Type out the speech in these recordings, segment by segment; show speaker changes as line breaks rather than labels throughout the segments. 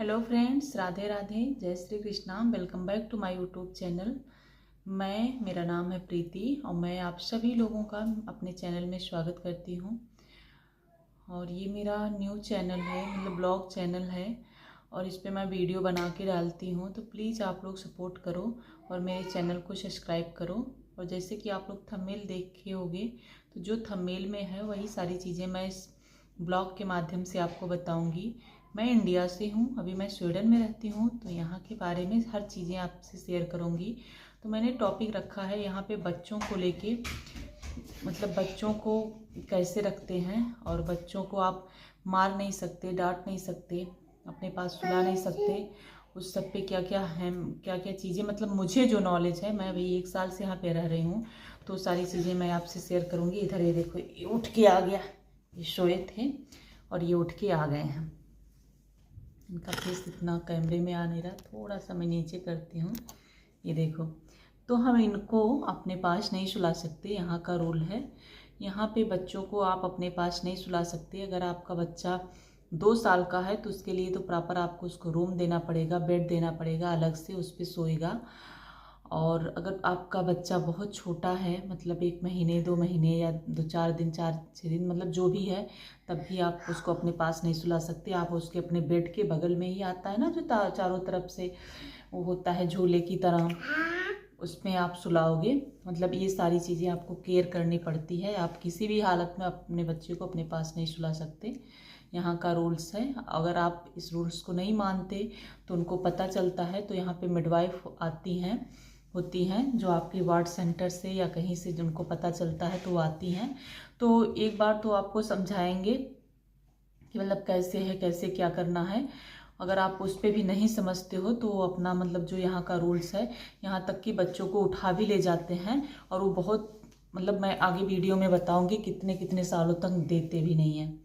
Hello friends, Radhe Radhe, जय Shri Krishna. Welcome back to my YouTube channel. मेरा नाम है प्रीति और मैं आप सभी लोगों का अपने चैनल में स्वागत करती हूँ। और ये मेरा न्यू चैनल है, मतलब ब्लॉग चैनल है और इस पे मैं वीडियो बना के डालती हूँ। तो प्लीज़ आप लोग सपोर्ट करो और मेरे चैनल को सब्सक्राइब करो। और जैसे कि आप लोग थंबनेल देखे होंगे, तो जो थंबनेल में है वही सारी चीज़ें मैं इस ब्लॉग के माध्यम से आपको बताऊंगी। मैं इंडिया से हूँ, अभी मैं स्वीडन में रहती हूँ, तो यहाँ के बारे में हर चीज़ें आपसे शेयर करूँगी। तो मैंने टॉपिक रखा है यहाँ पे बच्चों को लेके, मतलब बच्चों को कैसे रखते हैं और बच्चों को आप मार नहीं सकते, डांट नहीं सकते, अपने पास सुला नहीं सकते। उस सब पे क्या क्या है, क्या क्या चीज़ें, मतलब मुझे जो नॉलेज है, मैं अभी 1 साल से यहाँ पे रह रही हूँ, तो सारी चीज़ें मैं आपसे शेयर करूँगी। इधर ये देखो, ये उठ के आ गया, ये सोए थे और ये उठ के आ गए हैं। इनका फेस इतना कैमरे में आ नहीं रहा, थोड़ा सा मैं नीचे करती हूँ। ये देखो, तो हम इनको अपने पास नहीं सुला सकते, यहाँ का रूल है। यहाँ पे बच्चों को आप अपने पास नहीं सुला सकते। अगर आपका बच्चा 2 साल का है तो उसके लिए तो प्रॉपर आपको उसको रूम देना पड़ेगा, बेड देना पड़ेगा, अलग से उस पर सोएगा। और अगर आपका बच्चा बहुत छोटा है, मतलब 1 महीने 2 महीने या 2-4 दिन 4-6 दिन, मतलब जो भी है, तब भी आप उसको अपने पास नहीं सुला सकते। आप उसके अपने बेड के बगल में ही आता है ना, जो चारों तरफ से वो होता है झूले की तरह, उसमें आप सुलाओगे। मतलब ये सारी चीज़ें आपको केयर करनी पड़ती है। आप किसी भी हालत में अपने बच्चे को अपने पास नहीं सुला सकते, यहाँ का रूल्स है। अगर आप इस रूल्स को नहीं मानते तो उनको पता चलता है, तो यहाँ पे मिडवाइफ होती हैं जो आपके वार्ड सेंटर से या कहीं से जिनको पता चलता है तो वो आती हैं। तो एक बार तो आपको समझाएंगे कि मतलब कैसे है, कैसे क्या करना है। अगर आप उस पर भी नहीं समझते हो तो अपना, मतलब जो यहाँ का रूल्स है, यहाँ तक कि बच्चों को उठा भी ले जाते हैं और वो बहुत, मतलब मैं आगे वीडियो में बताऊंगी कितने कितने सालों तक देते भी नहीं हैं।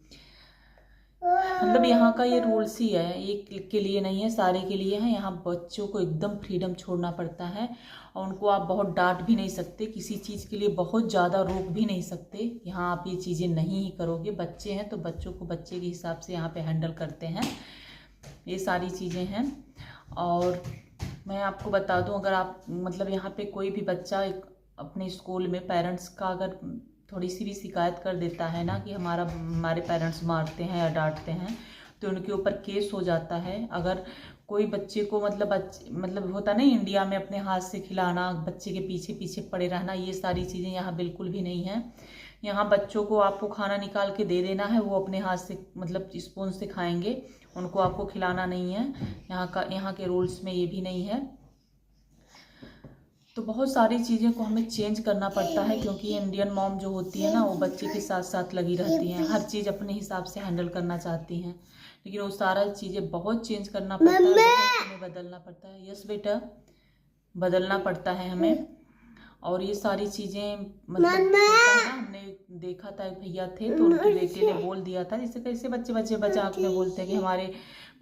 मतलब यहाँ का ये रूल्स ही है, एक के लिए नहीं है, सारे के लिए है। यहाँ बच्चों को एकदम फ्रीडम छोड़ना पड़ता है और उनको आप बहुत डांट भी नहीं सकते, किसी चीज़ के लिए बहुत ज़्यादा रोक भी नहीं सकते। यहाँ आप ये चीज़ें नहीं ही करोगे। बच्चे हैं तो बच्चों को बच्चे के हिसाब से यहाँ पे हैंडल करते हैं, ये सारी चीज़ें हैं। और मैं आपको बता दूं, अगर आप, मतलब यहाँ पे कोई भी बच्चा अपने स्कूल में पेरेंट्स का अगर थोड़ी सी भी शिकायत कर देता है ना कि हमारे पेरेंट्स मारते हैं या डांटते हैं, तो उनके ऊपर केस हो जाता है। अगर कोई बच्चे को, मतलब होता नहीं इंडिया में अपने हाथ से खिलाना, बच्चे के पीछे पीछे पड़े रहना, ये सारी चीज़ें यहाँ बिल्कुल भी नहीं है। यहाँ बच्चों को आपको खाना निकाल के दे देना है, वो अपने हाथ से, मतलब स्पून से खाएंगे, उनको आपको खिलाना नहीं है। यहाँ के रूल्स में ये भी नहीं है। तो बहुत सारी चीज़ें को हमें चेंज करना पड़ता है, क्योंकि इंडियन मॉम जो होती है ना, वो बच्चे के साथ साथ लगी रहती हैं, हर चीज़ अपने हिसाब से हैंडल करना चाहती हैं, लेकिन वो सारा चीज़ें बहुत चेंज करना पड़ता है, बहुत हमें बदलना पड़ता है। यस बेटा, बदलना पड़ता है हमें। और ये सारी चीज़ें, मतलब होता है ना, हमने देखा था, एक भैया थे तो उनके बेटे ने बोल दिया था, जैसे कैसे बच्चे बच्चे मजाक में बोलते हैं कि हमारे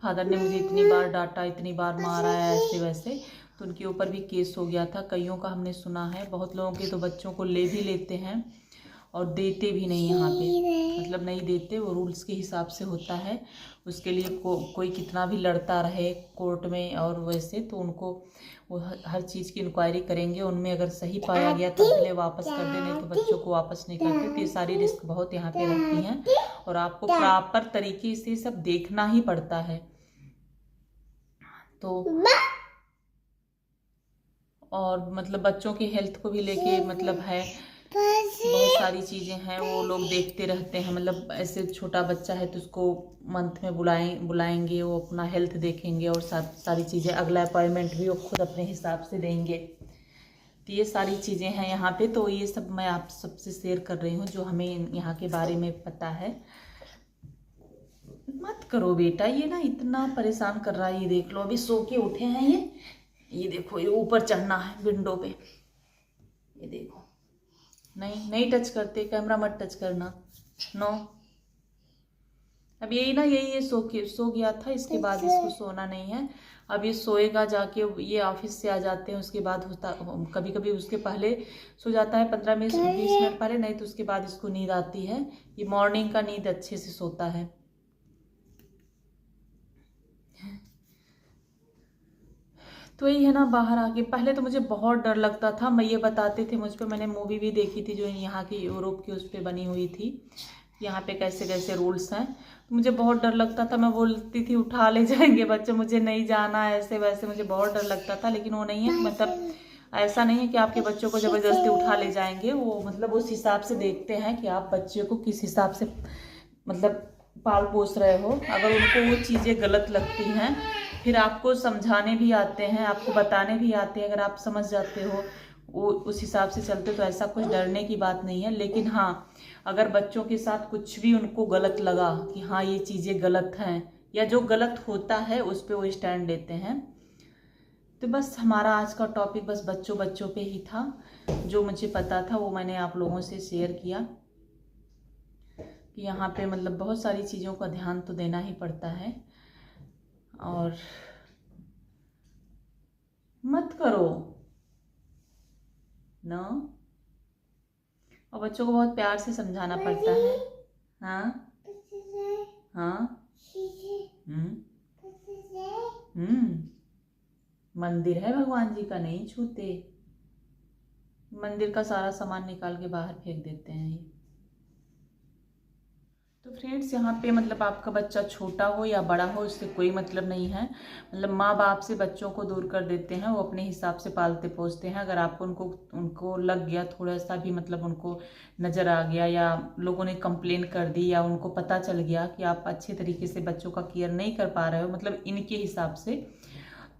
फादर ने मुझे इतनी बार डांटा, इतनी बार मारा है, ऐसे वैसे। तो उनके ऊपर भी केस हो गया था, कईयों का हमने सुना है। बहुत लोगों के तो बच्चों को ले भी लेते हैं और देते भी नहीं यहाँ पे, मतलब नहीं देते, वो रूल्स के हिसाब से होता है। उसके लिए कोई कितना भी लड़ता रहे कोर्ट में और वैसे, तो उनको वो हर चीज़ की इंक्वायरी करेंगे, उनमें अगर सही पाया गया तो पहले वापस कर दे, नहीं तो बच्चों को वापस नहीं करते। तो ये सारी रिस्क बहुत यहाँ पे रहती हैं और आपको प्रॉपर तरीके से सब देखना ही पड़ता है। तो और मतलब बच्चों की हेल्थ को भी लेके, मतलब है, बहुत सारी चीज़ें हैं, वो लोग देखते रहते हैं। मतलब ऐसे छोटा बच्चा है तो उसको मंथ में बुलाएंगे, वो अपना हेल्थ देखेंगे और सारी चीज़ें, अगला अपॉइंटमेंट भी वो खुद अपने हिसाब से देंगे। तो ये सारी चीज़ें हैं यहाँ पे। तो ये सब मैं आप सबसे शेयर कर रही हूँ जो हमें यहाँ के बारे में पता है। मत करो बेटा, ये ना इतना परेशान कर रहा है। ये देख लो, अभी सो के उठे हैं ये देखो, ये ऊपर चढ़ना है विंडो पे, ये देखो। नहीं नहीं टच करते, कैमरा मत टच करना, नो। अब यही ना, यही ये सो गया था, इसके बाद इसको सोना नहीं है। अब ये सोएगा जाके, ये ऑफिस से आ जाते हैं, उसके बाद होता, कभी कभी उसके पहले सो जाता है 15-20 मिनट पहले, नहीं तो उसके बाद इसको नींद आती है। ये मॉर्निंग का नींद अच्छे से सोता है। तो यही है ना, बाहर आके पहले तो मुझे बहुत डर लगता था। मैं ये बताते थे मुझ पे, मैंने मूवी भी देखी थी जो यहाँ की यूरोप की उस पर बनी हुई थी, यहाँ पे कैसे कैसे रूल्स हैं। तो मुझे बहुत डर लगता था, मैं बोलती थी उठा ले जाएंगे बच्चे, मुझे नहीं जाना ऐसे वैसे, मुझे बहुत डर लगता था। लेकिन वो नहीं है, मतलब ऐसा नहीं है कि आपके बच्चों को ज़बरदस्ती उठा ले जाएंगे। वो मतलब उस हिसाब से देखते हैं कि आप बच्चे को किस हिसाब से मतलब पाल पोस रहे हो। अगर उनको वो चीज़ें गलत लगती हैं, फिर आपको समझाने भी आते हैं, आपको बताने भी आते हैं। अगर आप समझ जाते हो, वो उस हिसाब से चलते, तो ऐसा कुछ डरने की बात नहीं है। लेकिन हाँ, अगर बच्चों के साथ कुछ भी उनको गलत लगा कि हाँ ये चीज़ें गलत हैं, या जो गलत होता है उस पर वो स्टैंड लेते हैं। तो बस हमारा आज का टॉपिक बस बच्चों पे ही था। जो मुझे पता था वो मैंने आप लोगों से शेयर किया कि यहाँ पे मतलब बहुत सारी चीज़ों का ध्यान तो देना ही पड़ता है। और मत करो ना, और बच्चों को बहुत प्यार से समझाना पड़ता है। हाँ हाँ। हम्म मंदिर है भगवान जी का, नहीं छूते। मंदिर का सारा सामान निकाल के बाहर फेंक देते हैं ये। तो फ्रेंड्स, यहाँ पे मतलब आपका बच्चा छोटा हो या बड़ा हो, इससे कोई मतलब नहीं है। मतलब माँ बाप से बच्चों को दूर कर देते हैं, वो अपने हिसाब से पालते पोसते हैं। अगर आपको उनको लग गया थोड़ा सा भी, मतलब उनको नज़र आ गया, या लोगों ने कंप्लेन कर दी, या उनको पता चल गया कि आप अच्छे तरीके से बच्चों का केयर नहीं कर पा रहे हो, मतलब इनके हिसाब से,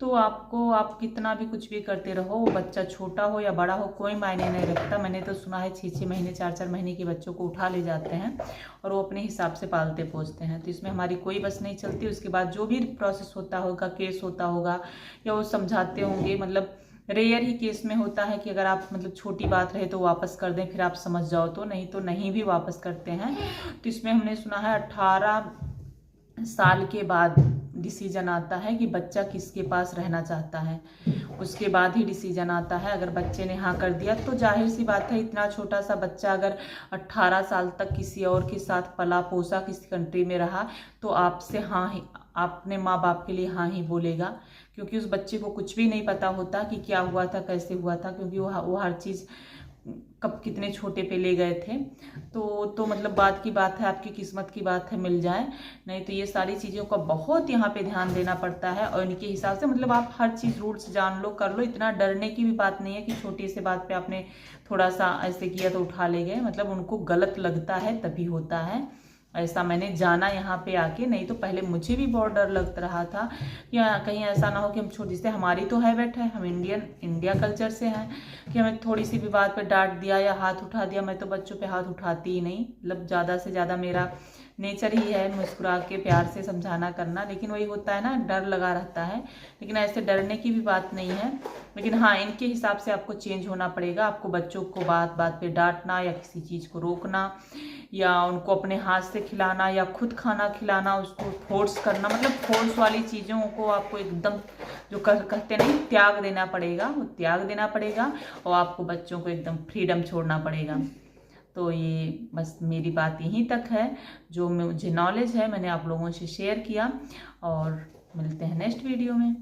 तो आप कितना भी कुछ भी करते रहो, वो बच्चा छोटा हो या बड़ा हो कोई मायने नहीं रखता। मैंने तो सुना है 6-6 महीने 4-4 महीने के बच्चों को उठा ले जाते हैं और वो अपने हिसाब से पालते पोसते हैं। तो इसमें हमारी कोई बस नहीं चलती। उसके बाद जो भी प्रोसेस होता होगा, केस होता होगा, या वो समझाते होंगे, मतलब रेयर ही केस में होता है कि अगर आप मतलब छोटी बात रहे तो वापस कर दें, फिर आप समझ जाओ, तो नहीं भी वापस करते हैं। तो इसमें हमने सुना है 18 साल के बाद डिसीजन आता है कि बच्चा किसके पास रहना चाहता है, उसके बाद ही डिसीजन आता है। अगर बच्चे ने हाँ कर दिया तो जाहिर सी बात है, इतना छोटा सा बच्चा अगर 18 साल तक किसी और के साथ पला पोसा, किसी कंट्री में रहा, तो आपसे हाँ ही, अपने माँ बाप के लिए हाँ ही बोलेगा। क्योंकि उस बच्चे को कुछ भी नहीं पता होता कि क्या हुआ था, कैसे हुआ था, क्योंकि वो हर चीज़ कब कितने छोटे पे ले गए थे। तो मतलब बात की बात है, आपकी किस्मत की बात है मिल जाए, नहीं तो ये सारी चीज़ों का बहुत यहाँ पे ध्यान देना पड़ता है। और इनके हिसाब से मतलब आप हर चीज़ रूल्स जान लो, कर लो। इतना डरने की भी बात नहीं है कि छोटी सी बात पे आपने थोड़ा सा ऐसे किया तो उठा ले गए। मतलब उनको गलत लगता है तभी होता है ऐसा। मैंने जाना यहाँ पे आके, नहीं तो पहले मुझे भी बहुत डर लग रहा था कि कहीं ऐसा ना हो कि हम छोटी से, हमारी तो हैबिट है, हम इंडिया कल्चर से हैं कि हमें थोड़ी सी भी बात पे डांट दिया या हाथ उठा दिया। मैं तो बच्चों पे हाथ उठाती ही नहीं, मतलब ज़्यादा से ज़्यादा मेरा नेचर ही है मुस्कुरा के प्यार से समझाना करना। लेकिन वही होता है ना, डर लगा रहता है। लेकिन ऐसे डरने की भी बात नहीं है। लेकिन हाँ, इनके हिसाब से आपको चेंज होना पड़ेगा। आपको बच्चों को बात बात पे डांटना, या किसी चीज़ को रोकना, या उनको अपने हाथ से खिलाना, या खुद खाना खिलाना, उसको फोर्स करना, मतलब फोर्स वाली चीज़ों को आपको एकदम जो कहते नहीं त्याग देना पड़ेगा, वो त्याग देना पड़ेगा। और आपको बच्चों को एकदम फ्रीडम छोड़ना पड़ेगा। तो ये बस मेरी बात यहीं तक है, जो मुझे नॉलेज है मैंने आप लोगों से शेयर किया। और मिलते हैं नेक्स्ट वीडियो में।